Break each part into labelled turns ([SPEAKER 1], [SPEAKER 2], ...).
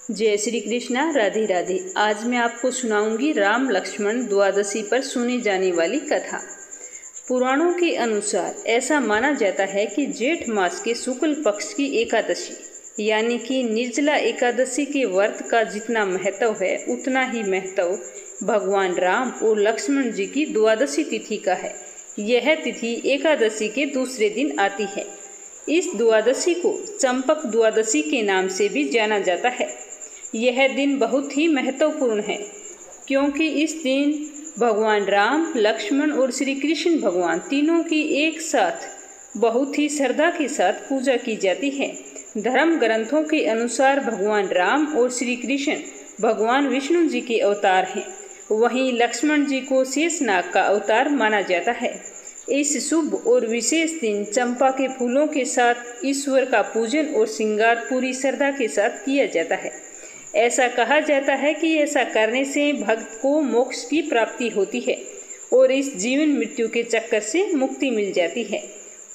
[SPEAKER 1] जय श्री कृष्णा। राधे राधे। आज मैं आपको सुनाऊंगी राम लक्ष्मण द्वादशी पर सुनी जाने वाली कथा। पुराणों के अनुसार ऐसा माना जाता है कि जेठ मास के शुक्ल पक्ष की एकादशी यानी कि निर्जला एकादशी के व्रत का जितना महत्व है उतना ही महत्व भगवान राम और लक्ष्मण जी की द्वादशी तिथि का है। यह तिथि एकादशी के दूसरे दिन आती है। इस द्वादशी को चंपक द्वादशी के नाम से भी जाना जाता है। यह दिन बहुत ही महत्वपूर्ण है क्योंकि इस दिन भगवान राम, लक्ष्मण और श्री कृष्ण भगवान तीनों की एक साथ बहुत ही श्रद्धा के साथ पूजा की जाती है। धर्म ग्रंथों के अनुसार भगवान राम और श्री कृष्ण भगवान विष्णु जी के अवतार हैं। वहीं लक्ष्मण जी को शेषनाग का अवतार माना जाता है। इस शुभ और विशेष दिन चंपा के फूलों के साथ ईश्वर का पूजन और श्रृंगार पूरी श्रद्धा के साथ किया जाता है। ऐसा कहा जाता है कि ऐसा करने से भक्त को मोक्ष की प्राप्ति होती है और इस जीवन मृत्यु के चक्कर से मुक्ति मिल जाती है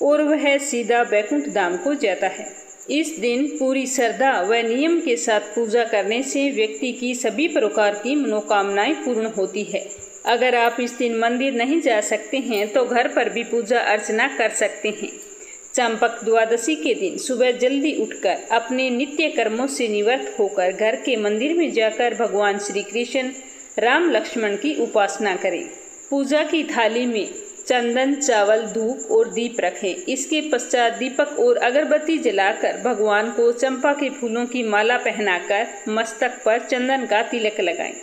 [SPEAKER 1] और वह सीधा वैकुंठ धाम को जाता है। इस दिन पूरी श्रद्धा व नियम के साथ पूजा करने से व्यक्ति की सभी प्रकार की मनोकामनाएं पूर्ण होती है। अगर आप इस दिन मंदिर नहीं जा सकते हैं तो घर पर भी पूजा अर्चना कर सकते हैं। चंपक द्वादशी के दिन सुबह जल्दी उठकर अपने नित्य कर्मों से निवृत्त होकर घर के मंदिर में जाकर भगवान श्री कृष्ण, राम, लक्ष्मण की उपासना करें। पूजा की थाली में चंदन, चावल, धूप और दीप रखें। इसके पश्चात दीपक और अगरबत्ती जलाकर भगवान को चंपा के फूलों की माला पहनाकर मस्तक पर चंदन का तिलक लगाएं।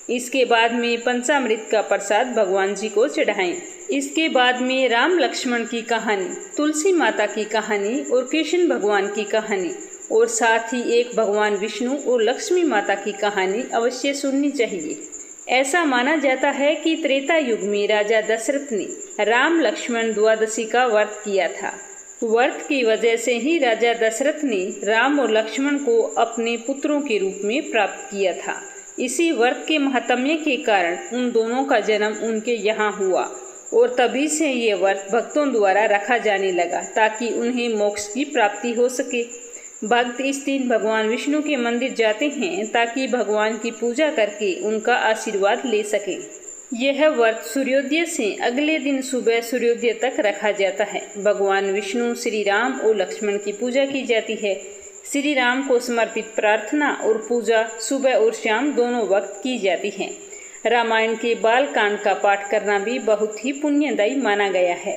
[SPEAKER 1] इसके बाद में पंचामृत का प्रसाद भगवान जी को चढ़ाएं। इसके बाद में राम लक्ष्मण की कहानी, तुलसी माता की कहानी और कृष्ण भगवान की कहानी और साथ ही एक भगवान विष्णु और लक्ष्मी माता की कहानी अवश्य सुननी चाहिए। ऐसा माना जाता है कि त्रेता युग में राजा दशरथ ने राम लक्ष्मण द्वादशी का व्रत किया था। व्रत की वजह से ही राजा दशरथ ने राम और लक्ष्मण को अपने पुत्रों के रूप में प्राप्त किया था। इसी व्रत के महात्म्य के कारण उन दोनों का जन्म उनके यहाँ हुआ और तभी से ये व्रत भक्तों द्वारा रखा जाने लगा ताकि उन्हें मोक्ष की प्राप्ति हो सके। भक्त इस दिन भगवान विष्णु के मंदिर जाते हैं ताकि भगवान की पूजा करके उनका आशीर्वाद ले सकें। यह व्रत सूर्योदय से अगले दिन सुबह सूर्योदय तक रखा जाता है। भगवान विष्णु, श्री राम और लक्ष्मण की पूजा की जाती है। श्री राम को समर्पित प्रार्थना और पूजा सुबह और शाम दोनों वक्त की जाती है। रामायण के बाल कांड का पाठ करना भी बहुत ही पुण्यदायी माना गया है।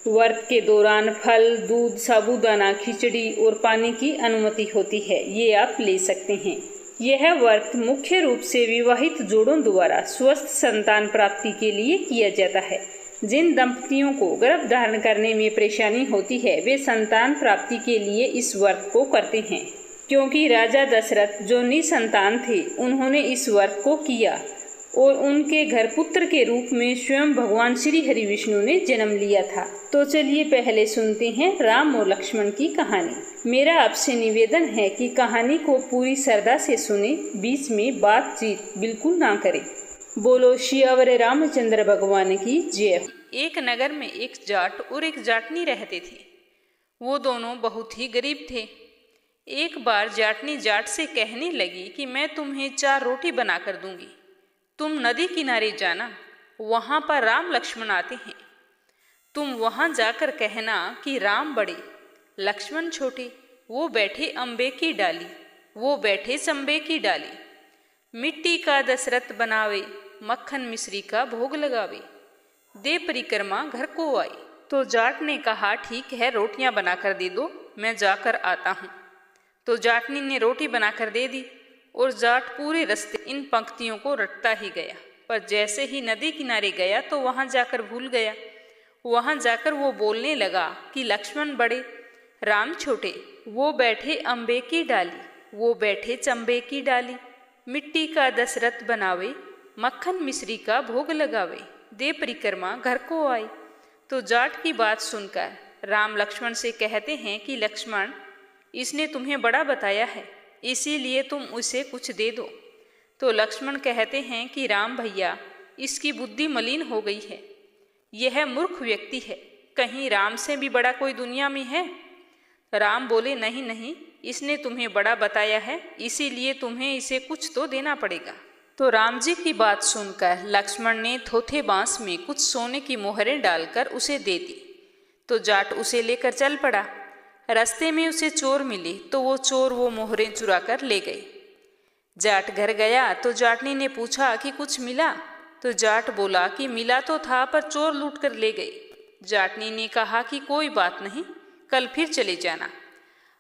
[SPEAKER 1] व्रत के दौरान फल, दूध, साबूदाना, खिचड़ी और पानी की अनुमति होती है। ये आप ले सकते हैं। यह व्रत मुख्य रूप से विवाहित जोड़ों द्वारा स्वस्थ संतान प्राप्ति के लिए किया जाता है। जिन दंपतियों को गर्भ धारण करने में परेशानी होती है वे संतान प्राप्ति के लिए इस व्रत को करते हैं। क्योंकि राजा दशरथ जो निसंतान थे उन्होंने इस व्रत को किया और उनके घर पुत्र के रूप में स्वयं भगवान श्री हरि विष्णु ने जन्म लिया था। तो चलिए पहले सुनते हैं राम और लक्ष्मण की कहानी। मेरा आपसे निवेदन है कि कहानी को पूरी श्रद्धा से सुने, बीच में बातचीत बिल्कुल ना करें। बोलो सियावर रामचंद्र भगवान की जय। एक नगर में एक जाट और एक जाटनी रहते थे। वो दोनों बहुत ही गरीब थे। एक बार जाटनी जाट से कहने लगी कि मैं तुम्हें 4 रोटी बनाकर दूंगी, तुम नदी किनारे जाना, वहां पर राम लक्ष्मण आते हैं। तुम वहां जाकर कहना कि राम बड़े, लक्ष्मण छोटे, वो बैठे अम्बे की डाली, वो बैठे चंबे की डाली। मिट्टी का दशरथ बनावे, मक्खन मिश्री का भोग लगावे, दे परिक्रमा घर को आई। तो जाट ने कहा ठीक है, रोटियां बनाकर दे दो, मैं जाकर आता हूँ। तो जाटनी ने रोटी बनाकर दे दी और जाट पूरे रास्ते इन पंक्तियों को रटता ही गया। पर जैसे ही नदी किनारे गया तो वहां जाकर भूल गया। वहां जाकर वो बोलने लगा कि लक्ष्मण बड़े, राम छोटे, वो बैठे अम्बे की डाली, वो बैठे चंबे की डाली। मिट्टी का दशरथ बनावे, मक्खन मिश्री का भोग लगावे, दे परिक्रमा घर को आई। तो जाट की बात सुनकर राम लक्ष्मण से कहते हैं कि लक्ष्मण, इसने तुम्हें बड़ा बताया है, इसीलिए तुम उसे कुछ दे दो। तो लक्ष्मण कहते हैं कि राम भैया, इसकी बुद्धि मलिन हो गई है, यह मूर्ख व्यक्ति है, कहीं राम से भी बड़ा कोई दुनिया में है। राम बोले, नहीं नहीं, इसने तुम्हें बड़ा बताया है, इसीलिए तुम्हें इसे कुछ तो देना पड़ेगा। तो राम जी की बात सुनकर लक्ष्मण ने थोथे बांस में कुछ सोने की मोहरें डालकर उसे दे दी। तो जाट उसे लेकर चल पड़ा। रास्ते में उसे चोर मिले तो वो चोर वो मोहरें चुरा कर ले गए। जाट घर गया तो जाटनी ने पूछा कि कुछ मिला? तो जाट बोला कि मिला तो था, पर चोर लूट कर ले गए। जाटनी ने कहा कि कोई बात नहीं, कल फिर चले जाना।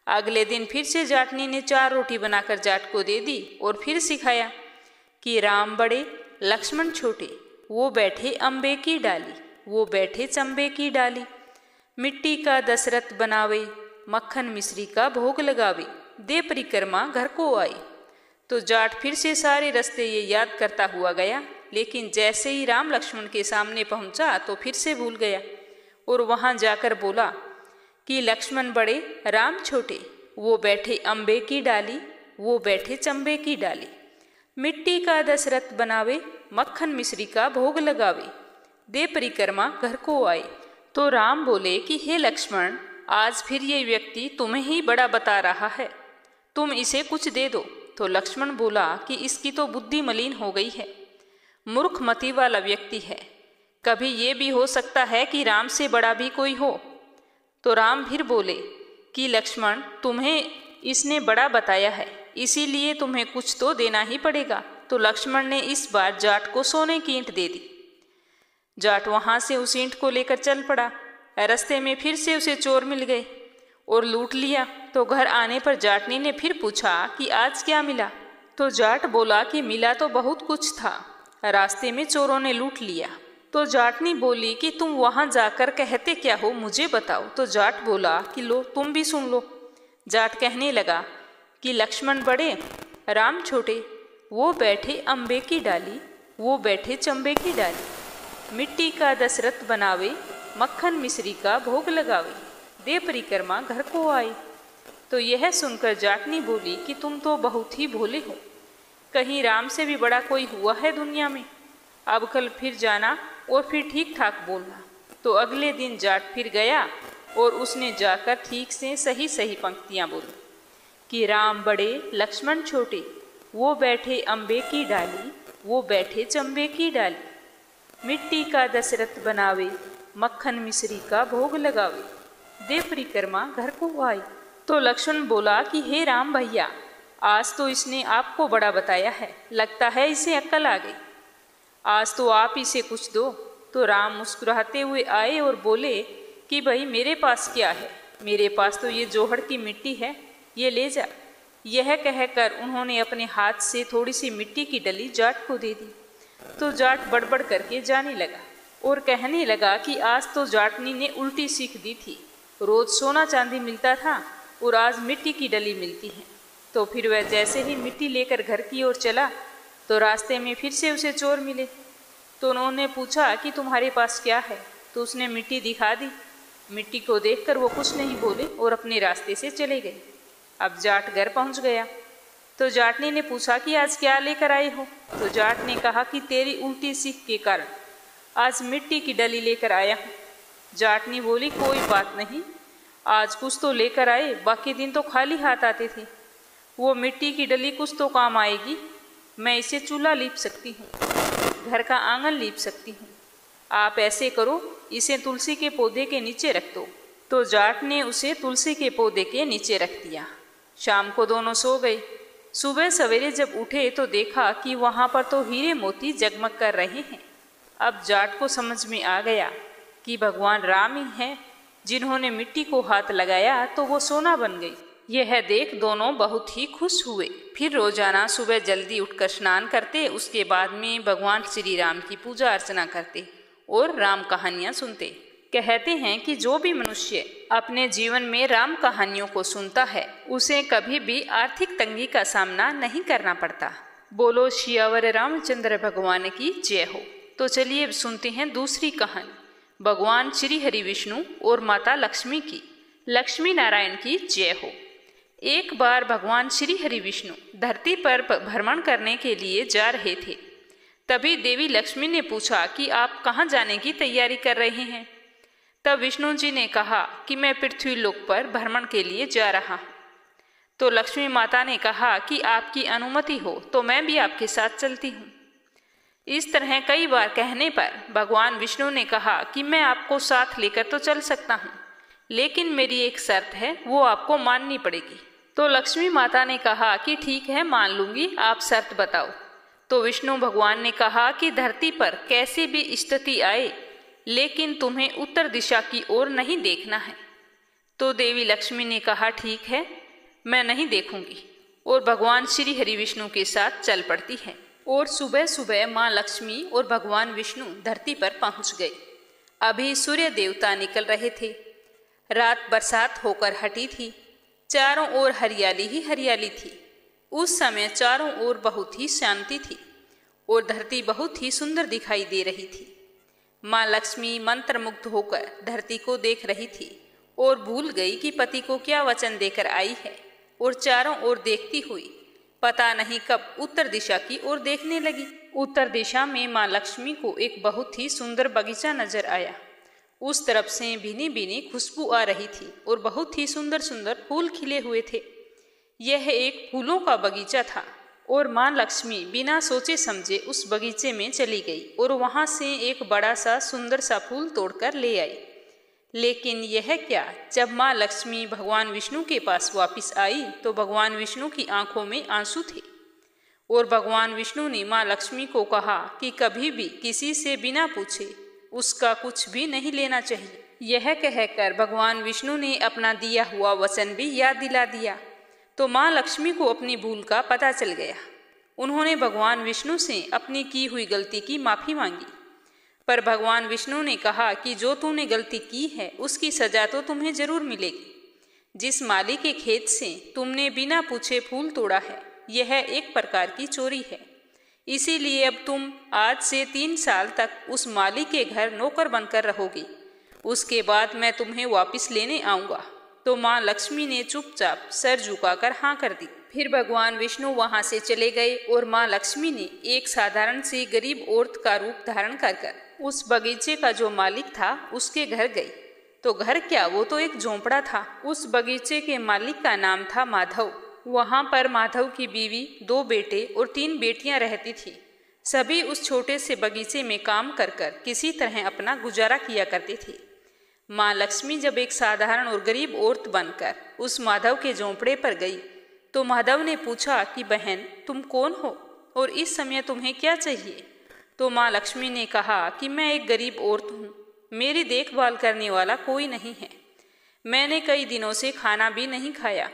[SPEAKER 1] अगले दिन फिर से जाटनी ने 4 रोटी बनाकर जाट को दे दी और फिर सिखाया कि राम बड़े लक्ष्मण छोटे, वो बैठे अम्बे की डाली, वो बैठे चंबे की डाली। मिट्टी का दशरथ बनावे, मक्खन मिश्री का भोग लगावे, दे परिक्रमा घर को आए। तो जाट फिर से सारे रास्ते ये याद करता हुआ गया, लेकिन जैसे ही राम लक्ष्मण के सामने पहुंचा तो फिर से भूल गया और वहां जाकर बोला कि लक्ष्मण बड़े राम छोटे, वो बैठे अम्बे की डाली, वो बैठे चंबे की डाली। मिट्टी का दशरथ बनावे, मक्खन मिश्री का भोग लगावे, दे परिक्रमा घर को आए। तो राम बोले कि हे लक्ष्मण, आज फिर ये व्यक्ति तुम्हें ही बड़ा बता रहा है, तुम इसे कुछ दे दो। तो लक्ष्मण बोला कि इसकी तो बुद्धि मलिन हो गई है, मूर्ख मति वाला व्यक्ति है, कभी ये भी हो सकता है कि राम से बड़ा भी कोई हो। तो राम फिर बोले कि लक्ष्मण, तुम्हें इसने बड़ा बताया है, इसीलिए तुम्हें कुछ तो देना ही पड़ेगा। तो लक्ष्मण ने इस बार जाट को सोने की ईंट दे दी। जाट वहां से उस ईंट को लेकर चल पड़ा। रास्ते में फिर से उसे चोर मिल गए और लूट लिया। तो घर आने पर जाटनी ने फिर पूछा कि आज क्या मिला? तो जाट बोला कि मिला तो बहुत कुछ था, रास्ते में चोरों ने लूट लिया। तो जाटनी बोली कि तुम वहां जाकर कहते क्या हो, मुझे बताओ। तो जाट बोला कि लो तुम भी सुन लो। जाट कहने लगा कि लक्ष्मण बड़े राम छोटे, वो बैठे अम्बे की डाली, वो बैठे चंबे की डाली। मिट्टी का दशरथ बनावे, मक्खन मिश्री का भोग लगावे, दे परिक्रमा घर को आए। तो यह सुनकर जाटनी बोली कि तुम तो बहुत ही भोले हो, कहीं राम से भी बड़ा कोई हुआ है दुनिया में? अब कल फिर जाना और फिर ठीक ठाक बोलना। तो अगले दिन जाट फिर गया और उसने जाकर ठीक से सही सही पंक्तियां बोली कि राम बड़े लक्ष्मण छोटे, वो बैठे अम्बे की डाली, वो बैठे चंबे की डाली। मिट्टी का दशरथ बनावे, मक्खन मिश्री का भोग लगावे, दे परिक्रमा घर को आए। तो लक्ष्मण बोला कि हे राम भैया, आज तो इसने आपको बड़ा बताया है, लगता है इसे अक्ल आ गई, आज तो आप इसे कुछ दो। तो राम मुस्कुराते हुए आए और बोले कि भाई मेरे पास क्या है, मेरे पास तो ये जोहड़ की मिट्टी है, ये ले जा। यह कहकर उन्होंने अपने हाथ से थोड़ी सी मिट्टी की डली जाट को दे दी। तो जाट बड़बड़ करके जाने लगा और कहने लगा कि आज तो जाटनी ने उल्टी सीख दी थी, रोज सोना चांदी मिलता था और आज मिट्टी की डली मिलती है। तो फिर वह जैसे ही मिट्टी लेकर घर की ओर चला तो रास्ते में फिर से उसे चोर मिले। तो उन्होंने पूछा कि तुम्हारे पास क्या है? तो उसने मिट्टी दिखा दी। मिट्टी को देखकर वो कुछ नहीं बोले और अपने रास्ते से चले गए। अब जाट घर पहुंच गया तो जाटनी ने पूछा कि आज क्या लेकर आए हो? तो जाट ने कहा कि तेरी उल्टी सीख के कारण आज मिट्टी की डली लेकर आया हूँ। जाटनी बोली कोई बात नहीं, आज कुछ तो लेकर आए, बाकी दिन तो खाली हाथ आते थे। वो मिट्टी की डली कुछ तो काम आएगी, मैं इसे चूल्हा लीप सकती हूँ, घर का आंगन लीप सकती हूँ। आप ऐसे करो, इसे तुलसी के पौधे के नीचे रख दो। तो जाट ने उसे तुलसी के पौधे के नीचे रख दिया। शाम को दोनों सो गए। सुबह सवेरे जब उठे तो देखा कि वहाँ पर तो हीरे मोती जगमग कर रहे हैं। अब जाट को समझ में आ गया कि भगवान राम ही हैं, जिन्होंने मिट्टी को हाथ लगाया तो वो सोना बन गई। यह देख दोनों बहुत ही खुश हुए। फिर रोजाना सुबह जल्दी उठकर स्नान करते, उसके बाद में भगवान श्री राम की पूजा अर्चना करते और राम कहानियाँ सुनते। कहते हैं कि जो भी मनुष्य अपने जीवन में राम कहानियों को सुनता है उसे कभी भी आर्थिक तंगी का सामना नहीं करना पड़ता। बोलो सियावर रामचंद्र भगवान की जय हो। तो चलिए अब सुनते हैं दूसरी कहानी, भगवान श्री हरि विष्णु और माता लक्ष्मी की। लक्ष्मी नारायण की जय हो। एक बार भगवान श्री हरि विष्णु धरती पर भ्रमण करने के लिए जा रहे थे। तभी देवी लक्ष्मी ने पूछा कि आप कहाँ जाने की तैयारी कर रहे हैं? तब विष्णु जी ने कहा कि मैं पृथ्वी लोक पर भ्रमण के लिए जा रहा हूँ। तो लक्ष्मी माता ने कहा कि आपकी अनुमति हो तो मैं भी आपके साथ चलती हूँ। इस तरह कई बार कहने पर भगवान विष्णु ने कहा कि मैं आपको साथ लेकर तो चल सकता हूँ, लेकिन मेरी एक शर्त है, वो आपको माननी पड़ेगी। तो लक्ष्मी माता ने कहा कि ठीक है, मान लूँगी, आप शर्त बताओ। तो विष्णु भगवान ने कहा कि धरती पर कैसी भी स्थिति आए, लेकिन तुम्हें उत्तर दिशा की ओर नहीं देखना है। तो देवी लक्ष्मी ने कहा ठीक है, मैं नहीं देखूंगी, और भगवान श्री हरि विष्णु के साथ चल पड़ती है। और सुबह सुबह माँ लक्ष्मी और भगवान विष्णु धरती पर पहुंच गए। अभी सूर्य देवता निकल रहे थे। रात बरसात होकर हटी थी। चारों ओर हरियाली ही हरियाली थी। उस समय चारों ओर बहुत ही शांति थी और धरती बहुत ही सुंदर दिखाई दे रही थी। माँ लक्ष्मी मंत्रमुग्ध होकर धरती को देख रही थी और भूल गई कि पति को क्या वचन देकर आई है, और चारों ओर देखती हुई पता नहीं कब उत्तर दिशा की ओर देखने लगी। उत्तर दिशा में माँ लक्ष्मी को एक बहुत ही सुंदर बगीचा नजर आया। उस तरफ से भीनी भीनी खुशबू आ रही थी और बहुत ही सुंदर सुंदर फूल खिले हुए थे। यह एक फूलों का बगीचा था और माँ लक्ष्मी बिना सोचे समझे उस बगीचे में चली गई और वहाँ से एक बड़ा सा सुंदर सा फूल तोड़कर ले आई। लेकिन यह क्या, जब माँ लक्ष्मी भगवान विष्णु के पास वापस आई तो भगवान विष्णु की आंखों में आंसू थे और भगवान विष्णु ने माँ लक्ष्मी को कहा कि कभी भी किसी से बिना पूछे उसका कुछ भी नहीं लेना चाहिए। यह कहकर भगवान विष्णु ने अपना दिया हुआ वचन भी याद दिला दिया। तो माँ लक्ष्मी को अपनी भूल का पता चल गया। उन्होंने भगवान विष्णु से अपनी की हुई गलती की माफ़ी मांगी, पर भगवान विष्णु ने कहा कि जो तूने गलती की है उसकी सजा तो तुम्हें जरूर मिलेगी। जिस माली के खेत से तुमने बिना पूछे फूल तोड़ा है, यह एक प्रकार की चोरी है। इसीलिए अब तुम आज से 3 साल तक उस माली के घर नौकर बनकर रहोगी। उसके बाद मैं तुम्हें वापस लेने आऊँगा। तो माँ लक्ष्मी ने चुपचाप सर झुकाकर हाँ कर दी। फिर भगवान विष्णु वहाँ से चले गए और माँ लक्ष्मी ने एक साधारण सी गरीब औरत का रूप धारण कर उस बगीचे का जो मालिक था उसके घर गई। तो घर क्या, वो तो एक झोंपड़ा था। उस बगीचे के मालिक का नाम था माधव। वहाँ पर माधव की बीवी, 2 बेटे और 3 बेटियाँ रहती थी। सभी उस छोटे से बगीचे में काम कर किसी तरह अपना गुजारा किया करती थी। माँ लक्ष्मी जब एक साधारण और गरीब औरत बनकर उस माधव के झोंपड़े पर गई तो माधव ने पूछा कि बहन, तुम कौन हो और इस समय तुम्हें क्या चाहिए? तो माँ लक्ष्मी ने कहा कि मैं एक गरीब औरत हूँ, मेरी देखभाल करने वाला कोई नहीं है। मैंने कई दिनों से खाना भी नहीं खाया,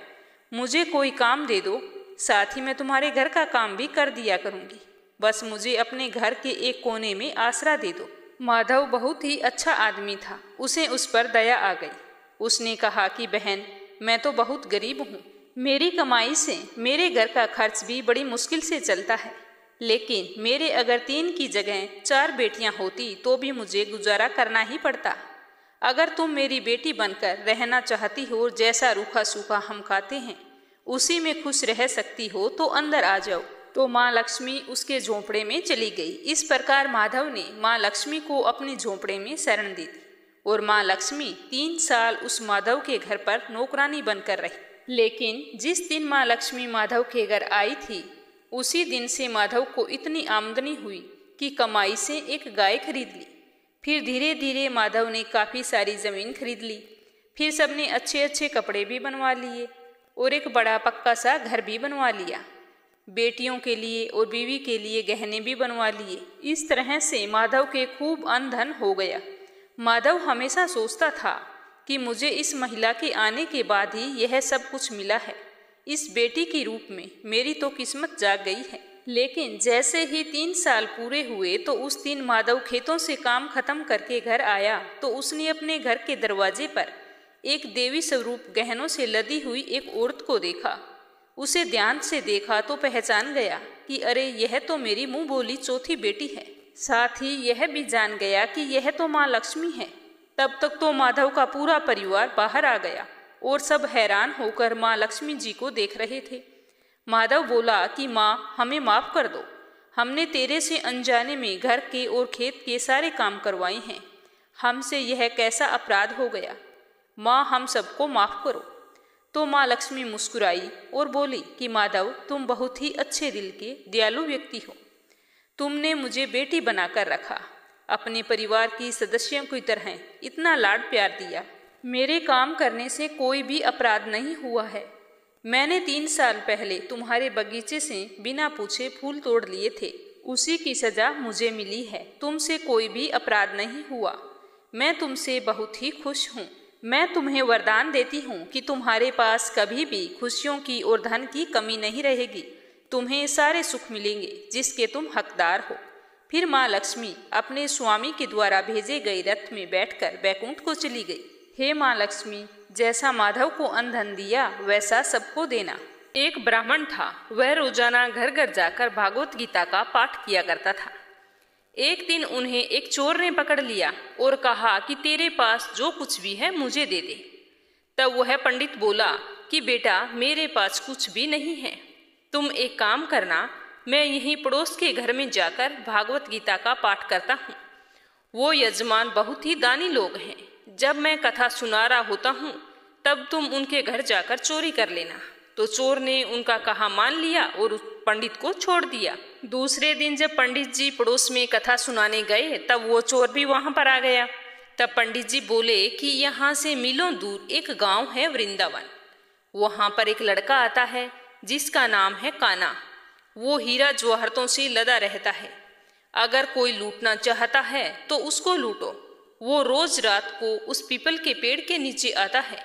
[SPEAKER 1] मुझे कोई काम दे दो, साथ ही मैं तुम्हारे घर का काम भी कर दिया करूँगी। बस मुझे अपने घर के एक कोने में आसरा दे दो। माधव बहुत ही अच्छा आदमी था, उसे उस पर दया आ गई। उसने कहा कि बहन, मैं तो बहुत गरीब हूँ, मेरी कमाई से मेरे घर का खर्च भी बड़ी मुश्किल से चलता है, लेकिन मेरे अगर 3 की जगह 4 बेटियाँ होती तो भी मुझे गुजारा करना ही पड़ता। अगर तुम मेरी बेटी बनकर रहना चाहती हो, जैसा रूखा सूखा हम खाते हैं उसी में खुश रह सकती हो तो अंदर आ जाओ। तो माँ लक्ष्मी उसके झोंपड़े में चली गई। इस प्रकार माधव ने माँ लक्ष्मी को अपने झोंपड़े में शरण दी थी और माँ लक्ष्मी 3 साल उस माधव के घर पर नौकरानी बनकर रही। लेकिन जिस दिन माँ लक्ष्मी माधव के घर आई थी उसी दिन से माधव को इतनी आमदनी हुई कि कमाई से एक गाय खरीद ली। फिर धीरे धीरे माधव ने काफ़ी सारी ज़मीन खरीद ली। फिर सबने अच्छे अच्छे कपड़े भी बनवा लिए और एक बड़ा पक्का सा घर भी बनवा लिया। बेटियों के लिए और बीवी के लिए गहने भी बनवा लिए। इस तरह से माधव के खूब अन्न धन हो गया। माधव हमेशा सोचता था कि मुझे इस महिला के आने के बाद ही यह सब कुछ मिला है। इस बेटी के रूप में मेरी तो किस्मत जाग गई है। लेकिन जैसे ही 3 साल पूरे हुए तो उस दिन माधव खेतों से काम खत्म करके घर आया तो उसने अपने घर के दरवाजे पर एक देवी स्वरूप गहनों से लदी हुई एक औरत को देखा। उसे ध्यान से देखा तो पहचान गया कि अरे, यह तो मेरी मुंह बोली चौथी बेटी है। साथ ही यह भी जान गया कि यह तो माँ लक्ष्मी है। तब तक तो माधव का पूरा परिवार बाहर आ गया और सब हैरान होकर माँ लक्ष्मी जी को देख रहे थे। माधव बोला कि माँ, हमें माफ़ कर दो, हमने तेरे से अनजाने में घर के और खेत के सारे काम करवाए हैं। हमसे यह कैसा अपराध हो गया। माँ, हम सबको माफ़ करो। तो माँ लक्ष्मी मुस्कुराई और बोली कि माधव, तुम बहुत ही अच्छे दिल के दयालु व्यक्ति हो। तुमने मुझे बेटी बनाकर रखा, अपने परिवार की सदस्यों की तरह इतना लाड प्यार दिया। मेरे काम करने से कोई भी अपराध नहीं हुआ है। मैंने 3 साल पहले तुम्हारे बगीचे से बिना पूछे फूल तोड़ लिए थे, उसी की सजा मुझे मिली है। तुमसे कोई भी अपराध नहीं हुआ। मैं तुमसे बहुत ही खुश हूँ। मैं तुम्हें वरदान देती हूँ कि तुम्हारे पास कभी भी खुशियों की और धन की कमी नहीं रहेगी। तुम्हें सारे सुख मिलेंगे जिसके तुम हकदार हो। फिर माँ लक्ष्मी अपने स्वामी के द्वारा भेजे गए रथ में बैठकर बैकुंठ को चली गई। हे माँ लक्ष्मी, जैसा माधव को अन्न धन दिया वैसा सबको देना। एक ब्राह्मण था, वह रोजाना घर घर जाकर भागवत गीता का पाठ किया करता था। एक दिन उन्हें एक चोर ने पकड़ लिया और कहा कि तेरे पास जो कुछ भी है मुझे दे दे। तब वह पंडित बोला कि बेटा, मेरे पास कुछ भी नहीं है। तुम एक काम करना, मैं यहीं पड़ोस के घर में जाकर भागवत गीता का पाठ करता हूँ। वो यजमान बहुत ही दानी लोग हैं। जब मैं कथा सुना रहा होता हूँ तब तुम उनके घर जाकर चोरी कर लेना। तो चोर ने उनका कहा मान लिया और उस पंडित को छोड़ दिया। दूसरे दिन जब पंडित जी पड़ोस में कथा सुनाने गए तब वो चोर भी वहां पर आ गया। तब पंडित जी बोले कि यहाँ से मीलों दूर एक गांव है वृंदावन, वहां पर एक लड़का आता है जिसका नाम है काना। वो हीरा जवाहरतों से लदा रहता है। अगर कोई लूटना चाहता है तो उसको लूटो। वो रोज रात को उस पीपल के पेड़ के नीचे आता है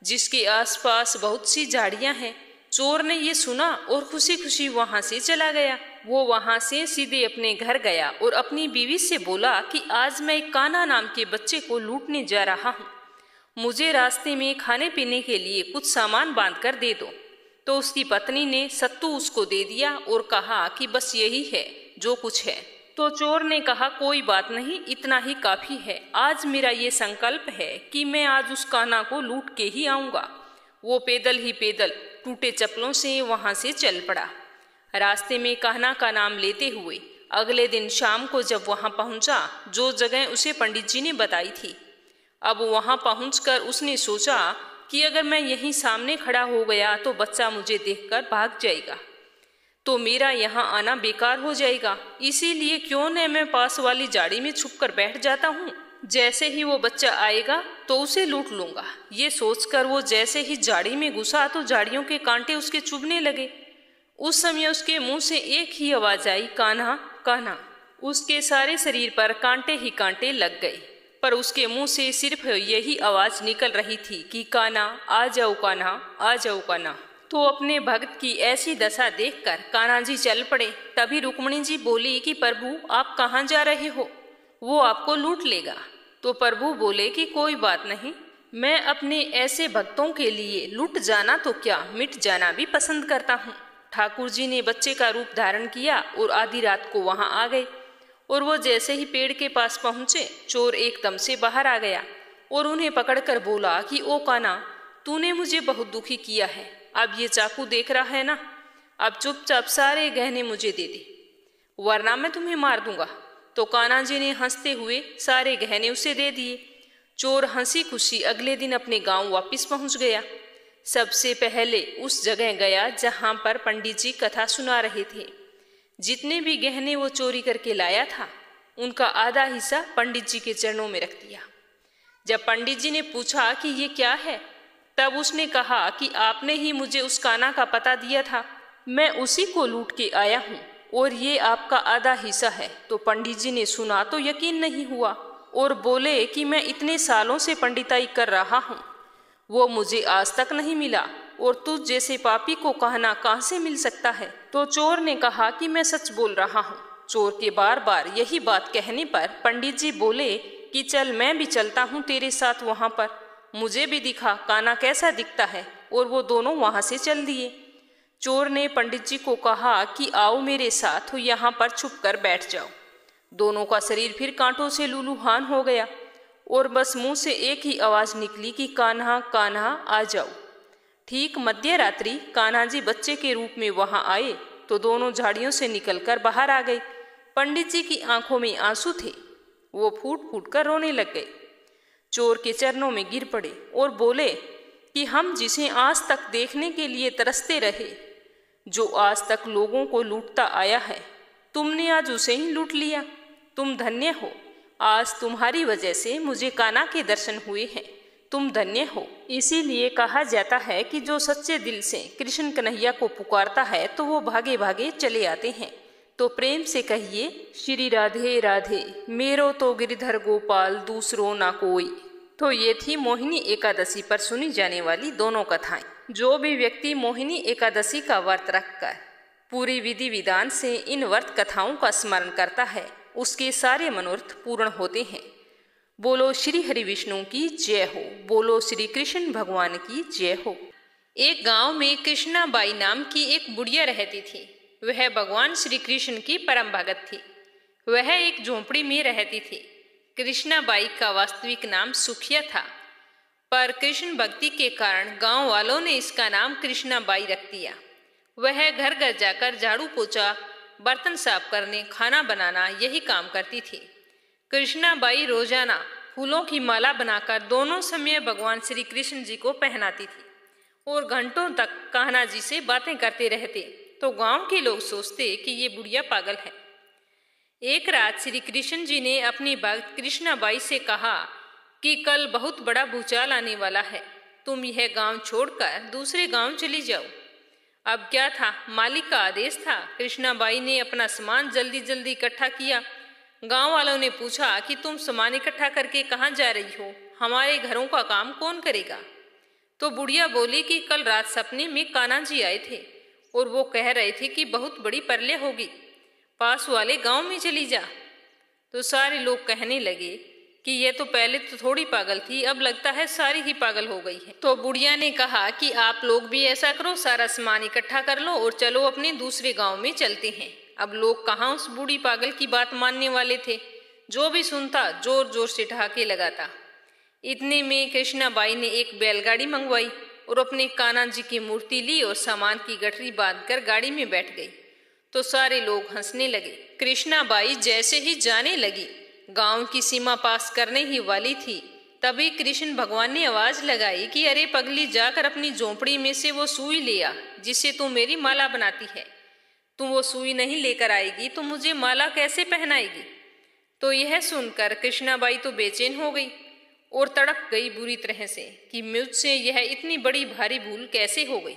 [SPEAKER 1] जिसके आसपास बहुत सी झाड़ियां हैं। चोर ने ये सुना और खुशी खुशी वहां से चला गया। वो वहां से सीधे अपने घर गया और अपनी बीवी से बोला कि आज मैं एक काना नाम के बच्चे को लूटने जा रहा हूँ। मुझे रास्ते में खाने पीने के लिए कुछ सामान बांध कर दे दो। तो उसकी पत्नी ने सत्तू उसको दे दिया और कहा कि बस यही है जो कुछ है। तो चोर ने कहा कोई बात नहीं, इतना ही काफी है। आज मेरा ये संकल्प है कि मैं आज उस काना को लूट के ही आऊंगा। वो पैदल ही पैदल टूटे चप्पलों से वहां से चल पड़ा। रास्ते में कान्हा का नाम लेते हुए अगले दिन शाम को जब वहां पहुंचा, जो जगह उसे पंडित जी ने बताई थी, अब वहां पहुंचकर उसने सोचा कि अगर मैं यहीं सामने खड़ा हो गया तो बच्चा मुझे देखकर भाग जाएगा, तो मेरा यहाँ आना बेकार हो जाएगा। इसीलिए क्यों न मैं पास वाली झाड़ी में छुपकर बैठ जाता हूँ। जैसे ही वो बच्चा आएगा तो उसे लूट लूंगा। ये सोचकर वो जैसे ही झाड़ी में घुसा तो झाड़ियों के कांटे उसके चुभने लगे। उस समय उसके मुंह से एक ही आवाज आई, कान्हा कान्हा। उसके सारे शरीर पर कांटे ही कांटे लग गए, पर उसके मुंह से सिर्फ यही आवाज निकल रही थी कि कान्हा आ जाओ, कान्हा आ जाओ, कान्हा। तो अपने भक्त की ऐसी दशा देखकर कान्हा जी चल पड़े। तभी रुक्मिणी जी बोली कि प्रभु, आप कहाँ जा रहे हो? वो आपको लूट लेगा। तो प्रभु बोले कि कोई बात नहीं, मैं अपने ऐसे भक्तों के लिए लूट जाना तो क्या, मिट जाना भी पसंद करता हूँ। ठाकुर जी ने बच्चे का रूप धारण किया और आधी रात को वहां आ गए। और वो जैसे ही पेड़ के पास पहुंचे, चोर एकदम से बाहर आ गया और उन्हें पकड़कर बोला कि ओ कान्हा, तूने मुझे बहुत दुखी किया है। अब ये चाकू देख रहा है ना, अब चुपचाप सारे गहने मुझे दे दे, वरना मैं तुम्हें मार दूंगा। तो कान्हा जी ने हंसते हुए सारे गहने उसे दे दिए। चोर हंसी खुशी अगले दिन अपने गांव वापस पहुंच गया। सबसे पहले उस जगह गया जहां पर पंडित जी कथा सुना रहे थे। जितने भी गहने वो चोरी करके लाया था, उनका आधा हिस्सा पंडित जी के चरणों में रख दिया। जब पंडित जी ने पूछा कि ये क्या है, तब उसने कहा कि आपने ही मुझे उस कान्हा का पता दिया था, मैं उसी को लूट के आया हूँ और ये आपका आधा हिस्सा है। तो पंडित जी ने सुना तो यकीन नहीं हुआ और बोले कि मैं इतने सालों से पंडिताई कर रहा हूँ, वो मुझे आज तक नहीं मिला और तुझ जैसे पापी को कहना कहाँ से मिल सकता है। तो चोर ने कहा कि मैं सच बोल रहा हूँ। चोर के बार बार यही बात कहने पर पंडित जी बोले कि चल मैं भी चलता हूँ तेरे साथ वहाँ पर, मुझे भी दिखा कान्हा कैसा दिखता है। और वो दोनों वहाँ से चल दिए। चोर ने पंडित जी को कहा कि आओ मेरे साथ, यहाँ पर छुप कर बैठ जाओ। दोनों का शरीर फिर कांटों से लूलूहान हो गया और बस मुंह से एक ही आवाज निकली कि कान्हा कान्हा आ जाओ। ठीक मध्य रात्रि कान्हा जी बच्चे के रूप में वहां आए तो दोनों झाड़ियों से निकलकर बाहर आ गए। पंडित जी की आंखों में आंसू थे
[SPEAKER 2] वो फूट फूट कर रोने लग गए, चोर के चरणों में गिर पड़े और बोले कि हम जिसे आज तक देखने के लिए तरसते रहे, जो आज तक लोगों को लूटता आया है, तुमने आज उसे ही लूट लिया। तुम धन्य हो, आज तुम्हारी वजह से मुझे कान्हा के दर्शन हुए हैं, तुम धन्य हो। इसीलिए कहा जाता है कि जो सच्चे दिल से कृष्ण कन्हैया को पुकारता है तो वो भागे भागे चले आते हैं। तो प्रेम से कहिए, श्री राधे राधे, मेरो तो गिरधर गोपाल दूसरो ना कोई। तो ये थी मोहिनी एकादशी पर सुनी जाने वाली दोनों कथाएं। जो भी व्यक्ति मोहिनी एकादशी का व्रत रखकर पूरी विधि विधान से इन व्रत कथाओं का स्मरण करता है, उसके सारे मनोरथ पूर्ण होते हैं। बोलो श्री हरि विष्णु की जय हो, बोलो श्री कृष्ण भगवान की जय हो। एक गांव में कृष्णाबाई नाम की एक बुढ़िया रहती थी। वह भगवान श्री कृष्ण की परम भगत थी। वह एक झोंपड़ी में रहती थी। कृष्णाबाई का वास्तविक नाम सुखिया था, पर कृष्ण भक्ति के कारण गांव वालों ने इसका नाम कृष्णाबाई रख दिया। वह घर घर जाकर झाड़ू पोछा, बर्तन साफ करने, खाना बनाना यही काम करती थी। कृष्णाबाई रोजाना फूलों की माला बनाकर दोनों समय भगवान श्री कृष्ण जी को पहनाती थी और घंटों तक कान्हा जी से बातें करते रहते। तो गांव के लोग सोचते कि ये बुढ़िया पागल है। एक रात श्री कृष्ण जी ने अपनी भक्त कृष्णाबाई से कहा कि कल बहुत बड़ा भूचाल आने वाला है, तुम यह गांव छोड़कर दूसरे गांव चली जाओ। अब क्या था, मालिक का आदेश था। कृष्णाबाई ने अपना सामान जल्दी जल्दी इकट्ठा किया। गांव वालों ने पूछा कि तुम सामान इकट्ठा करके कहाँ जा रही हो, हमारे घरों का काम कौन करेगा। तो बुढ़िया बोली कि कल रात सपने में कान्हा जी आए थे और वो कह रहे थे कि बहुत बड़ी परले होगी, पास वाले गांव में चली जा। तो सारे लोग कहने लगे कि ये तो पहले तो थोड़ी पागल थी, अब लगता है सारी ही पागल हो गई है। तो बुढ़िया ने कहा कि आप लोग भी ऐसा करो, सारा सामान इकट्ठा कर लो और चलो अपने दूसरे गांव में चलते हैं। अब लोग कहाँ उस बूढ़ी पागल की बात मानने वाले थे। जो भी सुनता जोर जोर से ठहाके लगाता। इतने में कृष्णाबाई ने एक बैलगाड़ी मंगवाई और अपने कान्हा जी की मूर्ति ली और सामान की गठरी बांधकर गाड़ी में बैठ गई। तो सारे लोग हंसने लगे। कृष्णाबाई जैसे ही जाने लगी, गांव की सीमा पास करने ही वाली थी, तभी कृष्ण भगवान ने आवाज लगाई कि अरे पगली, जाकर अपनी झोंपड़ी में से वो सुई ले आ जिससे तू मेरी माला बनाती है। तू वो सुई नहीं लेकर आएगी तो मुझे माला कैसे पहनाएगी। तो यह सुनकर कृष्णाबाई तो बेचैन हो गई और तड़प गई बुरी तरह से कि मुझसे यह इतनी बड़ी भारी भूल कैसे हो गई।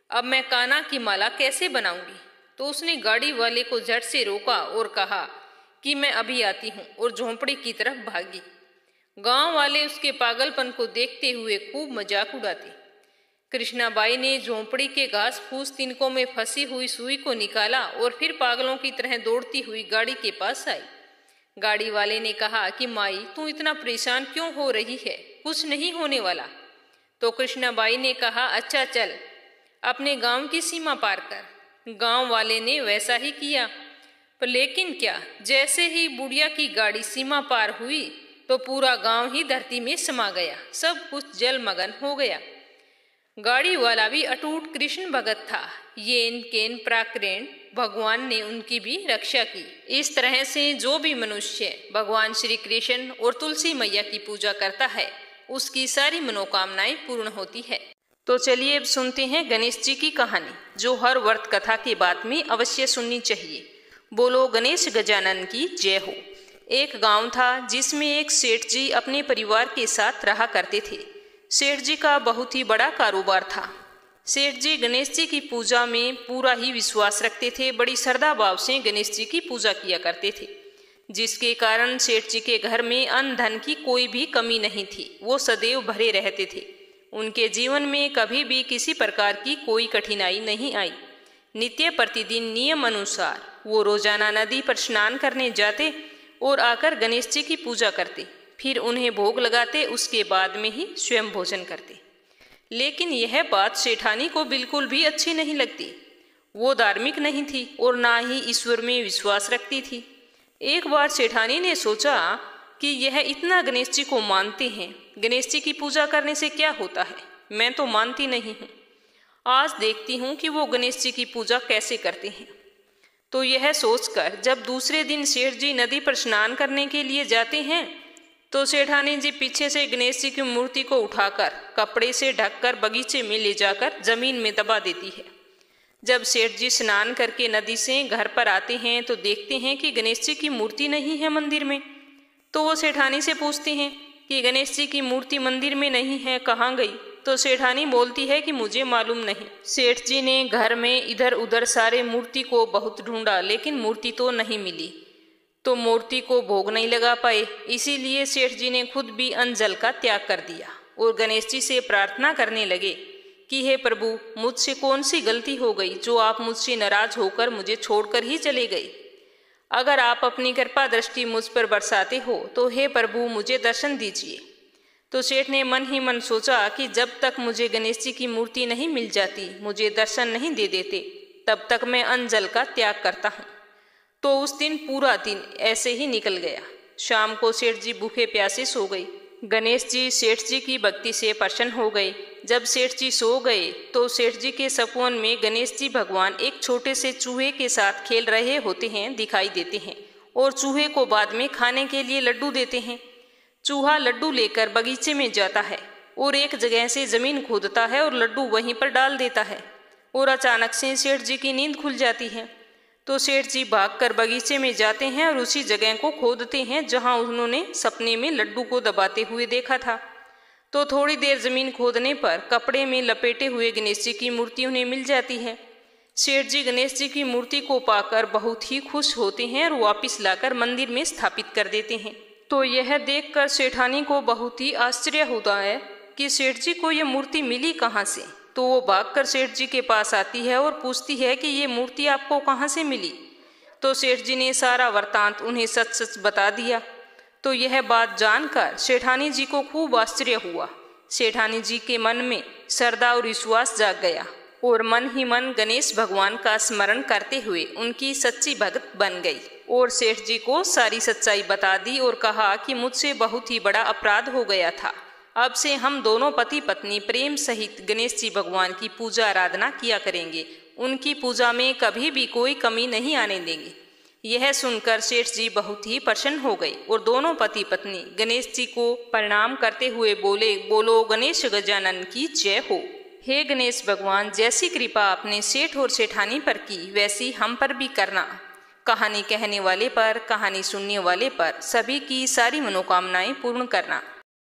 [SPEAKER 2] अब मैं कान्हा की माला कैसे बनाऊंगी। तो उसने गाड़ी वाले को झट से रोका और कहा कि मैं अभी आती हूँ, और झोंपड़ी की तरफ भागी। गांव वाले उसके पागलपन को देखते हुए खूब मजाक उड़ाते। कृष्णाबाई ने झोंपड़ी के घास फूस तिनकों में फंसी हुई सुई को निकाला और फिर पागलों की तरह दौड़ती हुई गाड़ी के पास आई। गाड़ी वाले ने कहा कि माई, तू इतना परेशान क्यों हो रही है, कुछ नहीं होने वाला। तो कृष्णाबाई ने कहा अच्छा चल, अपने गांव की सीमा पार कर। गांव वाले ने वैसा ही किया, पर लेकिन क्या, जैसे ही बुढ़िया की गाड़ी सीमा पार हुई तो पूरा गांव ही धरती में समा गया, सब कुछ जलमग्न हो गया। गाड़ी वाला भी अटूट कृष्ण भगत था। येन केन प्राक्रेण, भगवान ने उनकी भी रक्षा की। इस तरह से जो भी मनुष्य भगवान श्री कृष्ण और तुलसी मैया की पूजा करता है, उसकी सारी मनोकामनाएं पूर्ण होती है। तो चलिए अब सुनते हैं गणेश जी की कहानी, जो हर व्रत कथा के बाद में अवश्य सुननी चाहिए। बोलो गणेश गजानन की जय हो। एक गांव था जिसमें एक सेठ जी अपने परिवार के साथ रहा करते थे। सेठ जी का बहुत ही बड़ा कारोबार था। सेठ जी गणेश जी की पूजा में पूरा ही विश्वास रखते थे। बड़ी श्रद्धा भाव से गणेश जी की पूजा किया करते थे, जिसके कारण सेठ जी के घर में अन्न धन की कोई भी कमी नहीं थी। वो सदैव भरे रहते थे। उनके जीवन में कभी भी किसी प्रकार की कोई कठिनाई नहीं आई। नित्य प्रतिदिन नियम अनुसार वो रोजाना नदी पर स्नान करने जाते और आकर गणेश जी की पूजा करते, फिर उन्हें भोग लगाते, उसके बाद में ही स्वयं भोजन करते। लेकिन यह बात सेठानी को बिल्कुल भी अच्छी नहीं लगती। वो धार्मिक नहीं थी और ना ही ईश्वर में विश्वास रखती थी। एक बार सेठानी ने सोचा कि यह इतना गणेश जी को मानते हैं, गणेश जी की पूजा करने से क्या होता है, मैं तो मानती नहीं हूँ। आज देखती हूँ कि वो गणेश जी की पूजा कैसे करते हैं। तो यह सोचकर जब दूसरे दिन सेठ जी नदी पर स्नान करने के लिए जाते हैं तो सेठानी जी पीछे से गणेश जी की मूर्ति को उठाकर कपड़े से ढककर बगीचे में ले जाकर जमीन में दबा देती है। जब सेठ जी स्नान करके नदी से घर पर आते हैं तो देखते हैं कि गणेश जी की मूर्ति नहीं है मंदिर में। तो वो सेठानी से पूछते हैं कि गणेश जी की मूर्ति मंदिर में नहीं है, कहाँ गई? तो सेठानी बोलती है कि मुझे मालूम नहीं। सेठ जी ने घर में इधर उधर सारे मूर्ति को बहुत ढूंढा लेकिन मूर्ति तो नहीं मिली, तो मूर्ति को भोग नहीं लगा पाए। इसीलिए सेठ जी ने खुद भी अन्न जल का त्याग कर दिया और गणेश जी से प्रार्थना करने लगे कि हे प्रभु, मुझसे कौन सी गलती हो गई जो आप मुझसे नाराज होकर मुझे छोड़कर ही चले गए। अगर आप अपनी कृपा दृष्टि मुझ पर बरसाते हो तो हे प्रभु मुझे दर्शन दीजिए। तो सेठ ने मन ही मन सोचा कि जब तक मुझे गणेश जी की मूर्ति नहीं मिल जाती, मुझे दर्शन नहीं दे देते, तब तक मैं अन्न जल का त्याग करता हूँ। तो उस दिन पूरा दिन ऐसे ही निकल गया। शाम को सेठ जी भूखे प्यासे सो गए। गणेश जी सेठ जी की भक्ति से प्रसन्न हो गए। जब सेठ जी सो गए तो सेठ जी के सपन में गणेश जी भगवान एक छोटे से चूहे के साथ खेल रहे होते हैं दिखाई देते हैं और चूहे को बाद में खाने के लिए लड्डू देते हैं। चूहा लड्डू लेकर बगीचे में जाता है और एक जगह से जमीन खोदता है और लड्डू वहीं पर डाल देता है और अचानक से सेठ जी की नींद खुल जाती है। तो सेठ जी भागकर बगीचे में जाते हैं और उसी जगह को खोदते हैं जहां उन्होंने सपने में लड्डू को दबाते हुए देखा था। तो थोड़ी देर जमीन खोदने पर कपड़े में लपेटे हुए गणेश जी की मूर्ति उन्हें मिल जाती है। सेठ जी गणेश जी की मूर्ति को पाकर बहुत ही खुश होते हैं और वापस लाकर मंदिर में स्थापित कर देते हैं। तो यह देखकर सेठानी को बहुत ही आश्चर्य होता है कि सेठ जी को यह मूर्ति मिली कहाँ से। तो वो भागकर सेठ जी के पास आती है और पूछती है कि ये मूर्ति आपको कहाँ से मिली। तो सेठ जी ने सारा वृत्तांत उन्हें सच सच बता दिया। तो यह बात जानकर सेठानी जी को खूब आश्चर्य हुआ। सेठानी जी के मन में श्रद्धा और विश्वास जाग गया और मन ही मन गणेश भगवान का स्मरण करते हुए उनकी सच्ची भक्त बन गई और सेठ जी को सारी सच्चाई बता दी और कहा कि मुझसे बहुत ही बड़ा अपराध हो गया था। अब से हम दोनों पति पत्नी प्रेम सहित गणेश जी भगवान की पूजा आराधना किया करेंगे, उनकी पूजा में कभी भी कोई कमी नहीं आने देंगे। यह सुनकर सेठ जी बहुत ही प्रसन्न हो गए और दोनों पति पत्नी गणेश जी को प्रणाम करते हुए बोले, बोलो गणेश गजानन की जय हो। हे गणेश भगवान, जैसी कृपा आपने सेठ और सेठानी पर की वैसी हम पर भी करना। कहानी कहने वाले पर, कहानी सुनने वाले पर सभी की सारी मनोकामनाएं पूर्ण करना।